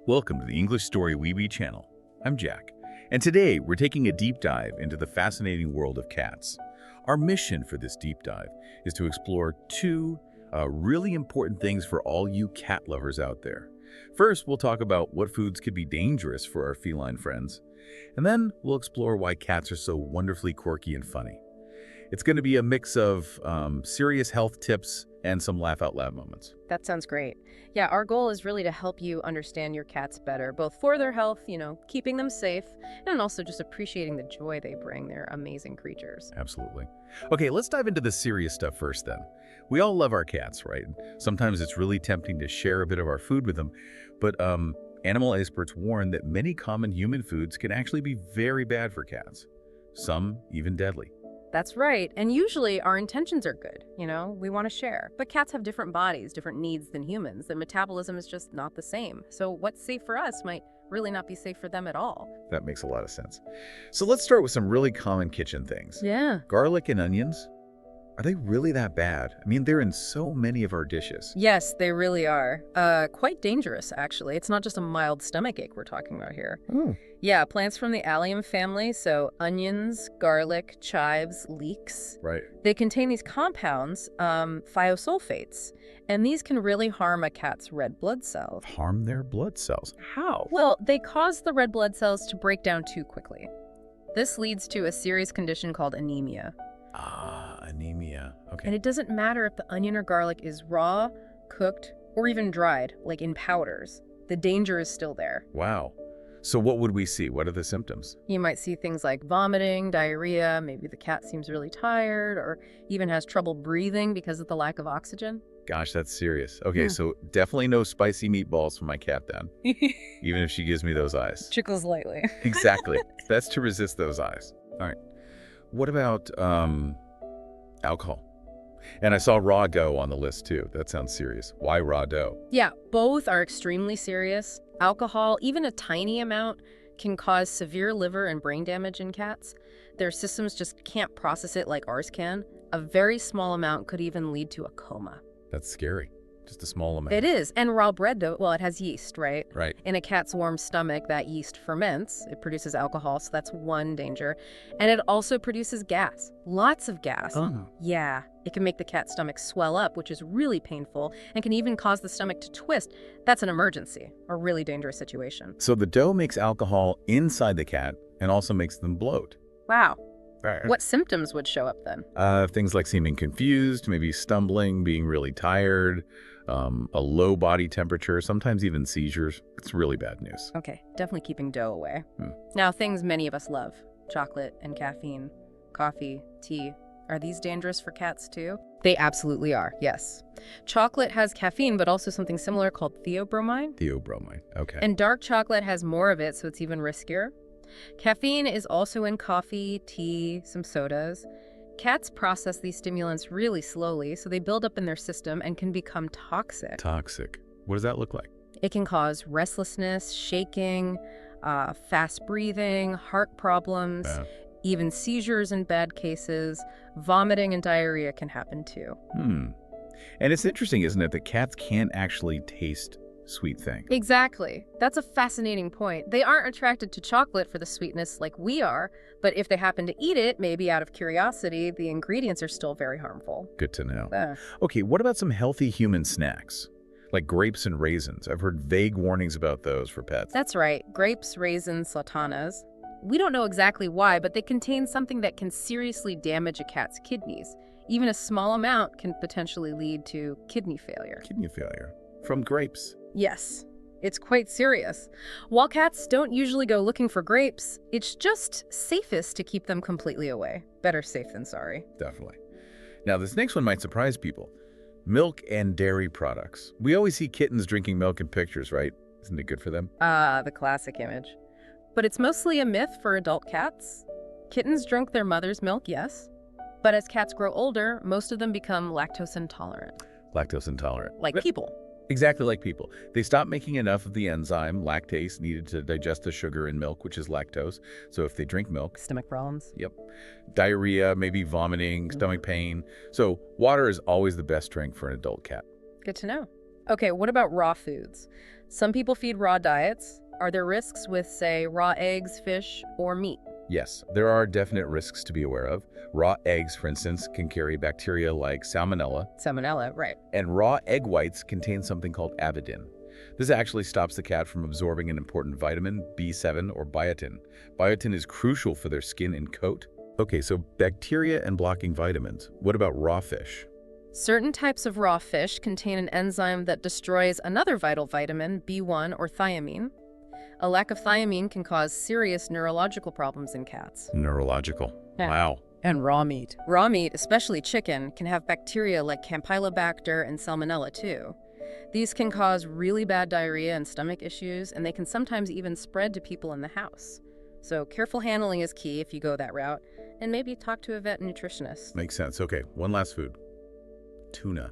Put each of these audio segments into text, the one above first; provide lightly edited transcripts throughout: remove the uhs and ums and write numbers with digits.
Welcome to the English Story WiWi channel. I'm Jack, and today we're taking a deep dive into the fascinating world of cats. Our mission for this deep dive is to explore two really important things for all you cat lovers out there. First, we'll talk about what foods could be dangerous for our feline friends, and then we'll explore why cats are so wonderfully quirky and funny. It's going to be a mix of serious health tips and some laugh-out-loud moments. That sounds great. Yeah, our goal is really to help you understand your cats better, both for their health, keeping them safe, and also just appreciating the joy they bring. They're amazing creatures. Absolutely. Okay, let's dive into the serious stuff first then. We all love our cats, right? Sometimes it's really tempting to share a bit of our food with them, but animal experts warn that many common human foods can actually be very bad for cats, some even deadly. That's right. And usually our intentions are good, we want to share. But cats have different bodies, different needs than humans. Their metabolism is just not the same. So what's safe for us might really not be safe for them at all. That makes a lot of sense. So let's start with some really common kitchen things. Yeah. Garlic and onions. Are they really that bad? I mean, they're in so many of our dishes. Yes, they really are. Quite dangerous, actually. It's not just a mild stomachache we're talking about here. Oh. Yeah, plants from the allium family, so onions, garlic, chives, leeks. Right. They contain these compounds, thiosulfates, and these can really harm a cat's red blood cells. Harm their blood cells. How? Well, they cause the red blood cells to break down too quickly. This leads to a serious condition called anemia. Anemia. Okay. And it doesn't matter if the onion or garlic is raw, cooked, or even dried, like in powders. The danger is still there. Wow. So what would we see? What are the symptoms? You might see things like vomiting, diarrhea, maybe the cat seems really tired, or even has trouble breathing because of the lack of oxygen. Gosh, that's serious. Okay, so definitely no spicy meatballs for my cat then, even if she gives me those eyes. Trickles lightly. Exactly. Best to resist those eyes. All right. What about alcohol? And I saw raw dough on the list too. That sounds serious. Why raw dough? Yeah, both are extremely serious. Alcohol, even a tiny amount, can cause severe liver and brain damage in cats. Their systems just can't process it like ours can. A very small amount could even lead to a coma. That's scary. Just a small amount. It is. And raw bread dough, well, it has yeast, right? Right. In a cat's warm stomach, that yeast ferments. It produces alcohol, so that's one danger. And it also produces gas. Lots of gas. Oh. Yeah. It can make the cat's stomach swell up, which is really painful, and can even cause the stomach to twist. That's an emergency, a really dangerous situation. So the dough makes alcohol inside the cat and also makes them bloat. Wow. What symptoms would show up then? Things like seeming confused, maybe stumbling, being really tired, a low body temperature, sometimes even seizures. It's really bad news. Okay, definitely keeping dough away. Now, things many of us love, chocolate and caffeine, coffee, tea. Are these dangerous for cats too? They absolutely are, yes. Chocolate has caffeine, but also something similar called theobromine. Theobromine, okay. And dark chocolate has more of it, so it's even riskier. Caffeine is also in coffee, tea, some sodas. Cats process these stimulants really slowly, so they build up in their system and can become toxic. Toxic. What does that look like? It can cause restlessness, shaking, fast breathing, heart problems, even seizures in bad cases. Vomiting and diarrhea can happen too. And it's interesting, isn't it, that cats can't actually taste sweet things. Exactly. That's a fascinating point. They aren't attracted to chocolate for the sweetness like we are, but if they happen to eat it, maybe out of curiosity, the ingredients are still very harmful. Good to know. Okay, what about some healthy human snacks? Like grapes and raisins. I've heard vague warnings about those for pets. That's right. Grapes, raisins, sultanas. We don't know exactly why, but they contain something that can seriously damage a cat's kidneys. Even a small amount can potentially lead to kidney failure. Kidney failure? From grapes? Yes, it's quite serious. While cats don't usually go looking for grapes, it's just safest to keep them completely away. Better safe than sorry. Definitely. Now, this next one might surprise people. Milk and dairy products. We always see kittens drinking milk in pictures, right? Isn't it good for them? The classic image. But it's mostly a myth for adult cats. Kittens drink their mother's milk, yes. But as cats grow older, most of them become lactose intolerant. Lactose intolerant. Like people. Exactly like people. They stop making enough of the enzyme, lactase, needed to digest the sugar in milk, which is lactose. So if they drink milk... Stomach problems. Yep. Diarrhea, maybe vomiting, stomach pain. So water is always the best drink for an adult cat. Good to know. Okay, what about raw foods? Some people feed raw diets. Are there risks with, say, raw eggs, fish, or meat? Yes, there are definite risks to be aware of. Raw eggs, for instance, can carry bacteria like salmonella, Salmonella, right. and raw egg whites contain something called avidin. This actually stops the cat from absorbing an important vitamin, B7 or biotin. Biotin is crucial for their skin and coat. Okay, so bacteria and blocking vitamins. What about raw fish? Certain types of raw fish contain an enzyme that destroys another vital vitamin, B1 or thiamine. A lack of thiamine can cause serious neurological problems in cats. Neurological. Yeah. Wow. And raw meat. Raw meat, especially chicken, can have bacteria like Campylobacter and Salmonella too. These can cause really bad diarrhea and stomach issues, and they can sometimes even spread to people in the house. So careful handling is key if you go that route, and maybe talk to a vet nutritionist. Makes sense. Okay, one last food. Tuna.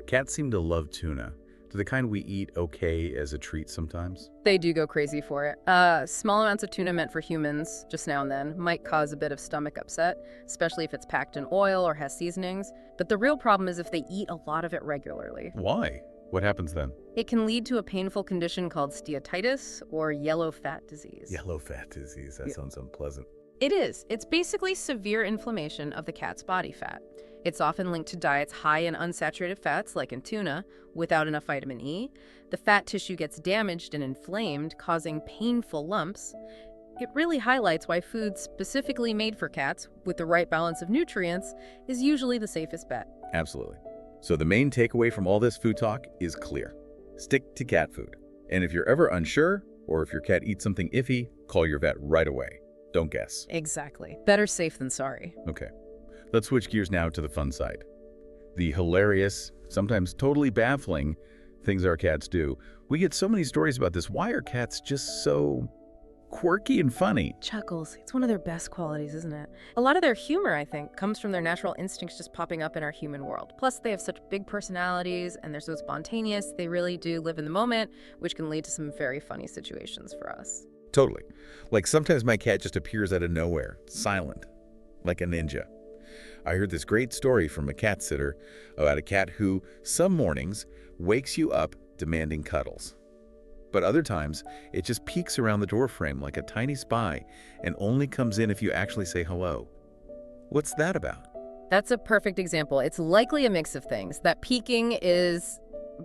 Cats seem to love tuna. Do the kind we eat okay as a treat sometimes? They do go crazy for it. Small amounts of tuna meant for humans, just now and then, might cause a bit of stomach upset, especially if it's packed in oil or has seasonings. But the real problem is if they eat a lot of it regularly. Why? What happens then? It can lead to a painful condition called steatitis or yellow fat disease. Yellow fat disease. That sounds unpleasant. It is. It's basically severe inflammation of the cat's body fat. It's often linked to diets high in unsaturated fats, like in tuna, without enough vitamin E. The fat tissue gets damaged and inflamed, causing painful lumps. It really highlights why food specifically made for cats, with the right balance of nutrients, is usually the safest bet. Absolutely. So the main takeaway from all this food talk is clear. Stick to cat food. And if you're ever unsure, or if your cat eats something iffy, call your vet right away. Don't guess. Exactly. Better safe than sorry. Okay. Let's switch gears now to the fun side. The hilarious, sometimes totally baffling things our cats do. We get so many stories about this. Why are cats just so quirky and funny? Chuckles. It's one of their best qualities, isn't it? A lot of their humor, I think, comes from their natural instincts just popping up in our human world. Plus, they have such big personalities and they're so spontaneous. They really do live in the moment, which can lead to some very funny situations for us. Totally. Like sometimes my cat just appears out of nowhere, silent, like a ninja. I heard this great story from a cat sitter about a cat who, some mornings, wakes you up demanding cuddles. But other times, it just peeks around the doorframe like a tiny spy and only comes in if you actually say hello. What's that about? That's a perfect example. It's likely a mix of things. That peeking is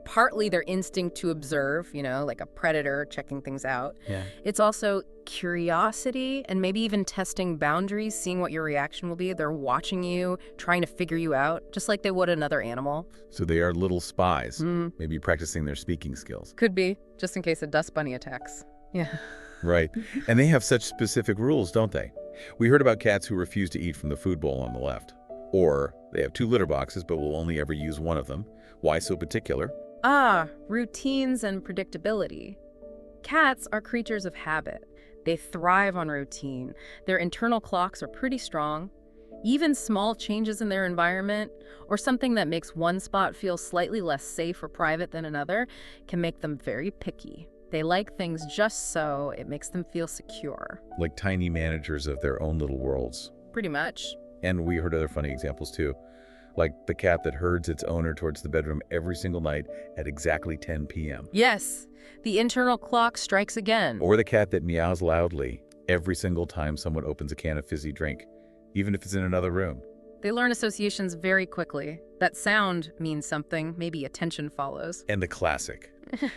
partly their instinct to observe, like a predator checking things out. Yeah. It's also curiosity and maybe even testing boundaries, seeing what your reaction will be. They're watching you, trying to figure you out, just like they would another animal. So they are little spies, maybe practicing their speaking skills. Could be, just in case a dust bunny attacks. Yeah. Right. And they have such specific rules, don't they? We heard about cats who refuse to eat from the food bowl on the left. Or they have 2 litter boxes but will only ever use one of them. Why so particular? Routines and predictability. Cats are creatures of habit. They thrive on routine. Their internal clocks are pretty strong. Even small changes in their environment, or something that makes one spot feel slightly less safe or private than another, can make them very picky. They like things just so it makes them feel secure. Like tiny managers of their own little worlds. Pretty much. And we heard other funny examples too. Like the cat that herds its owner towards the bedroom every single night at exactly 10 p.m. Yes, the internal clock strikes again. Or the cat that meows loudly every single time someone opens a can of fizzy drink, even if it's in another room. They learn associations very quickly. That sound means something, maybe attention follows. And the classic,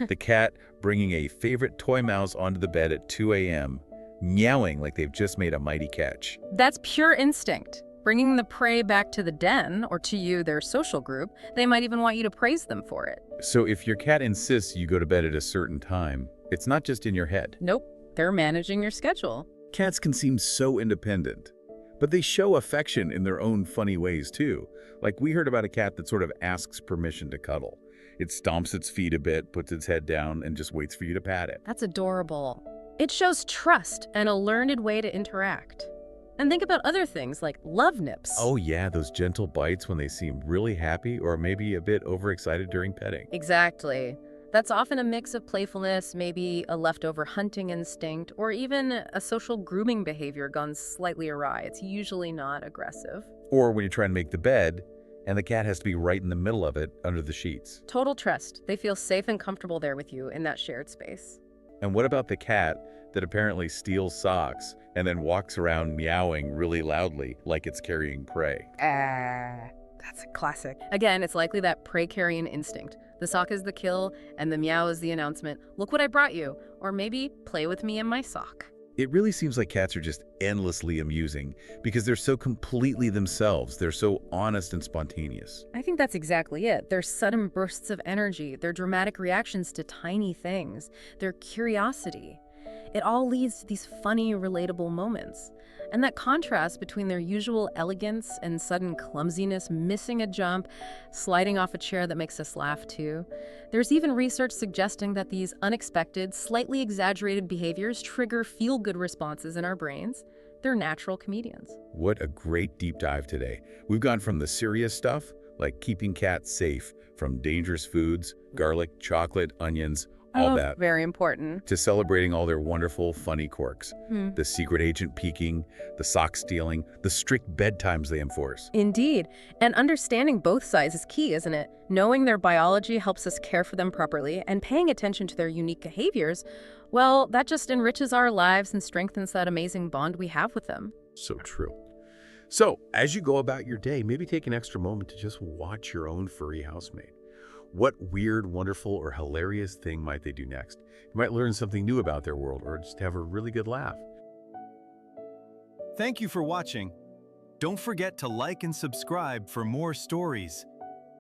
the cat bringing a favorite toy mouse onto the bed at 2 a.m., meowing like they've just made a mighty catch. That's pure instinct. Bringing the prey back to the den, or to you, their social group. They might even want you to praise them for it. So if your cat insists you go to bed at a certain time, it's not just in your head. Nope, they're managing your schedule. Cats can seem so independent, but they show affection in their own funny ways too. Like we heard about a cat that sort of asks permission to cuddle. It stomps its feet a bit, puts its head down, and just waits for you to pat it. That's adorable. It shows trust and a learned way to interact. And think about other things like love nips. Oh yeah, those gentle bites when they seem really happy or maybe a bit overexcited during petting. Exactly. That's often a mix of playfulness, maybe a leftover hunting instinct, or even a social grooming behavior gone slightly awry. It's usually not aggressive. Or when you try and make the bed, And the cat has to be right in the middle of it, under the sheets. Total trust. They feel safe and comfortable there with you in that shared space. And what about the cat that apparently steals socks and then walks around meowing really loudly like it's carrying prey? That's a classic. Again, it's likely that prey-carrying instinct. The sock is the kill, and the meow is the announcement. Look what I brought you. Or maybe play with me in my sock. It really seems like cats are just endlessly amusing because they're so completely themselves. They're so honest and spontaneous. I think that's exactly it. Their sudden bursts of energy, their dramatic reactions to tiny things, their curiosity. It all leads to these funny, relatable moments. And that contrast between their usual elegance and sudden clumsiness, missing a jump, sliding off a chair that makes us laugh too. There's even research suggesting that these unexpected, slightly exaggerated behaviors trigger feel-good responses in our brains. They're natural comedians. What a great deep dive today. We've gone from the serious stuff, like keeping cats safe from dangerous foods, garlic, chocolate, onions, all that, Very important. to celebrating all their wonderful, funny quirks. The secret agent peeking, the sock stealing, the strict bedtimes they enforce. Indeed. And understanding both sides is key, isn't it? Knowing their biology helps us care for them properly, and paying attention to their unique behaviors, well, that just enriches our lives and strengthens that amazing bond we have with them. So true. So, as you go about your day, maybe take an extra moment to just watch your own furry housemate. What weird, wonderful, or hilarious thing might they do next? You might learn something new about their world or just have a really good laugh. Thank you for watching. Don't forget to like and subscribe for more stories.